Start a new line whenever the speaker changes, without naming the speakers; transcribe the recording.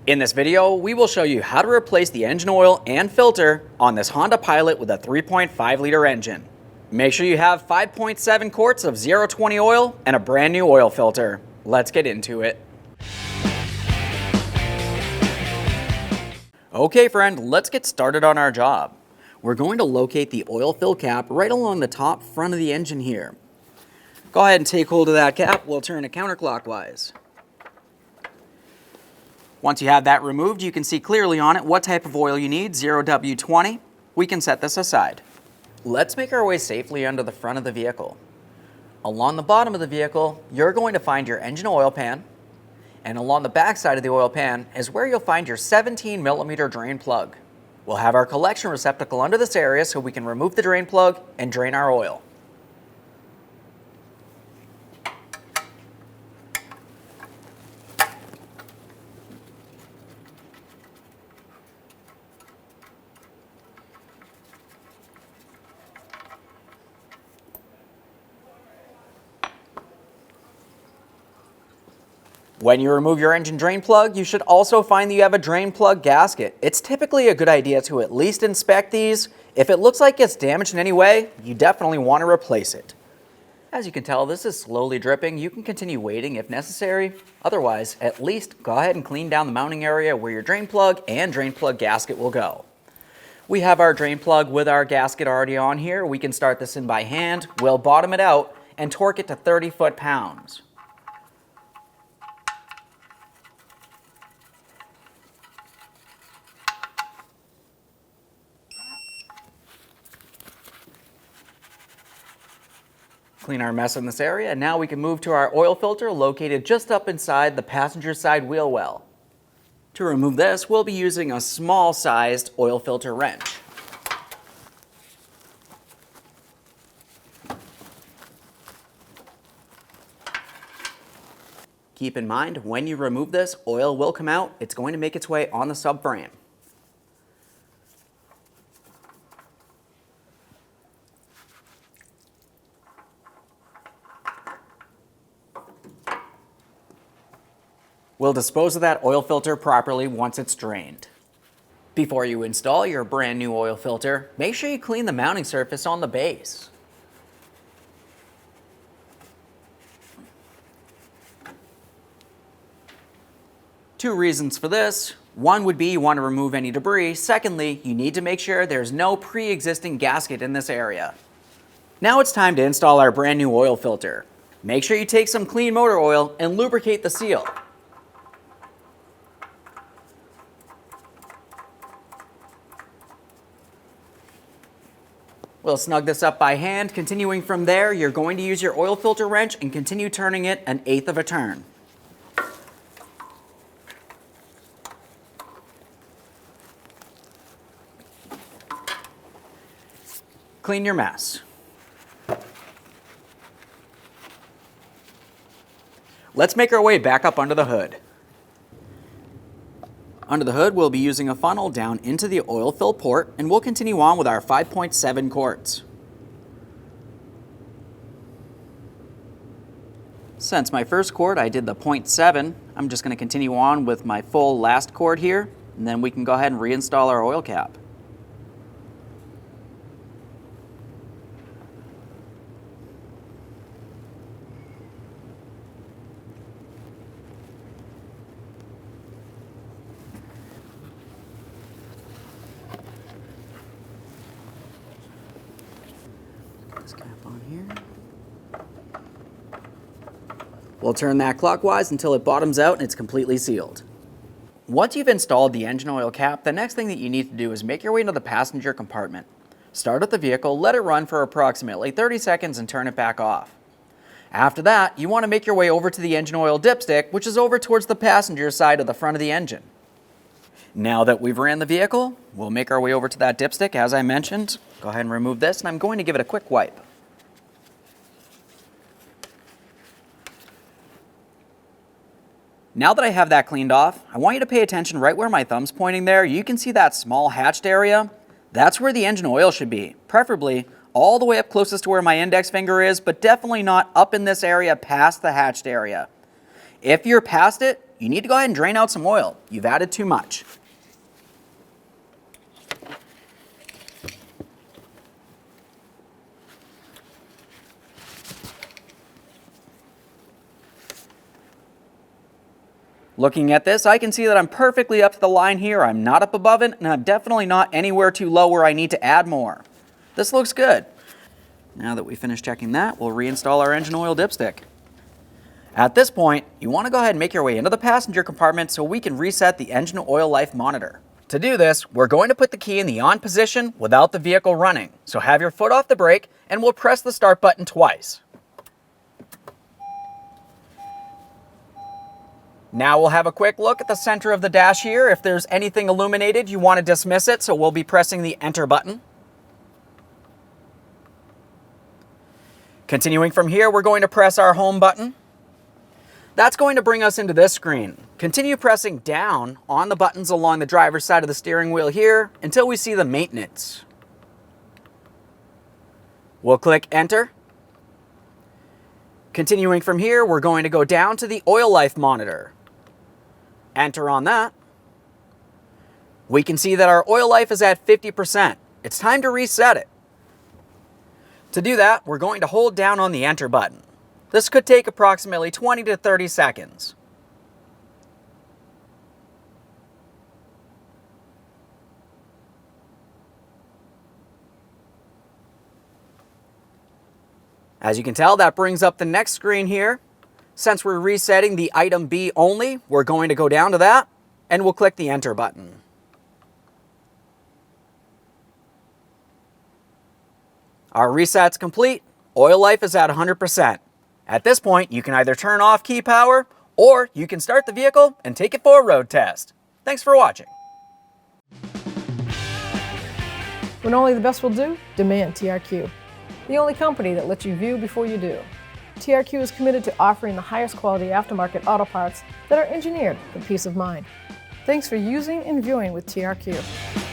In this video, we will show you how to replace the engine oil and filter on this Honda Pilot with a 3.5 liter engine. Make sure you have 5.7 quarts of 020 oil and a brand new oil filter. Let's get into it. Okay friend, let's get started on our job. We're going to locate the oil fill cap right along the top front of the engine here. Go ahead and take hold of that cap. We'll turn it counterclockwise. Once you have that removed, you can see clearly on it what type of oil you need, 0W20. We can set this aside. Let's make our way safely under the front of the vehicle. Along the bottom of the vehicle, you're going to find your engine oil pan, and along the back side of the oil pan is where you'll find your 17mm drain plug. We'll have our collection receptacle under this area so we can remove the drain plug and drain our oil. When you remove your engine drain plug, you should also find that you have a drain plug gasket. It's typically a good idea to at least inspect these. If it looks like it's damaged in any way, you definitely want to replace it. As you can tell, this is slowly dripping. You can continue waiting if necessary. Otherwise, at least go ahead and clean down the mounting area where your drain plug and drain plug gasket will go. We have our drain plug with our gasket already on here. We can start this in by hand. We'll bottom it out and torque it to 30 foot-pounds. Clean our mess in this area, and now we can move to our oil filter located just up inside the passenger side wheel well. To remove this, we'll be using a small-sized oil filter wrench. Keep in mind, when you remove this, oil will come out. It's going to make its way on the subframe. We'll dispose of that oil filter properly once it's drained. Before you install your brand new oil filter, make sure you clean the mounting surface on the base. Two reasons for this. One would be you want to remove any debris. Secondly, you need to make sure there's no pre-existing gasket in this area. Now it's time to install our brand new oil filter. Make sure you take some clean motor oil and lubricate the seal. We'll snug this up by hand. Continuing from there, you're going to use your oil filter wrench and continue turning it 1/8 of a turn. Clean your mess. Let's make our way back up under the hood. Under the hood, we'll be using a funnel down into the oil fill port, and we'll continue on with our 5.7 quarts. Since my first quart, I did the 0.7, I'm just going to continue on with my full last quart here, and then we can go ahead and reinstall our oil cap. This cap on here. We'll turn that clockwise until it bottoms out and it's completely sealed. Once you've installed the engine oil cap, the next thing that you need to do is make your way into the passenger compartment. Start up the vehicle, let it run for approximately 30 seconds and turn it back off. After that, you want to make your way over to the engine oil dipstick, which is over towards the passenger side of the front of the engine. Now that we've ran the vehicle, we'll make our way over to that dipstick, as I mentioned. Go ahead and remove this, and I'm going to give it a quick wipe. Now that I have that cleaned off, I want you to pay attention right where my thumb's pointing there. You can see that small hatched area. That's where the engine oil should be, preferably all the way up closest to where my index finger is, but definitely not up in this area past the hatched area. If you're past it, you need to go ahead and drain out some oil. You've added too much. Looking at this, I can see that I'm perfectly up to the line here. I'm not up above it, and I'm definitely not anywhere too low where I need to add more. This looks good. Now that we finished checking that, we'll reinstall our engine oil dipstick. At this point, you want to go ahead and make your way into the passenger compartment so we can reset the engine oil life monitor. To do this, we're going to put the key in the on position without the vehicle running. So have your foot off the brake, and we'll press the start button twice. Now we'll have a quick look at the center of the dash here. If there's anything illuminated, you want to dismiss it, so we'll be pressing the enter button. Continuing from here, we're going to press our home button. That's going to bring us into this screen. Continue pressing down on the buttons along the driver's side of the steering wheel here until we see the maintenance. We'll click enter. Continuing from here, we're going to go down to the oil life monitor. Enter on that. We can see that our oil life is at 50%. It's time to reset it. To do that, we're going to hold down on the enter button. This could take approximately 20 to 30 seconds. As you can tell, that brings up the next screen here. Since we're resetting the item B only, we're going to go down to that, and we'll click the enter button. Our reset's complete. Oil life is at 100%. At this point, you can either turn off key power, or you can start the vehicle and take it for a road test. Thanks for watching.
When only the best will do, demand TRQ. The only company that lets you view before you do. TRQ is committed to offering the highest quality aftermarket auto parts that are engineered for peace of mind. Thanks for using and viewing with TRQ.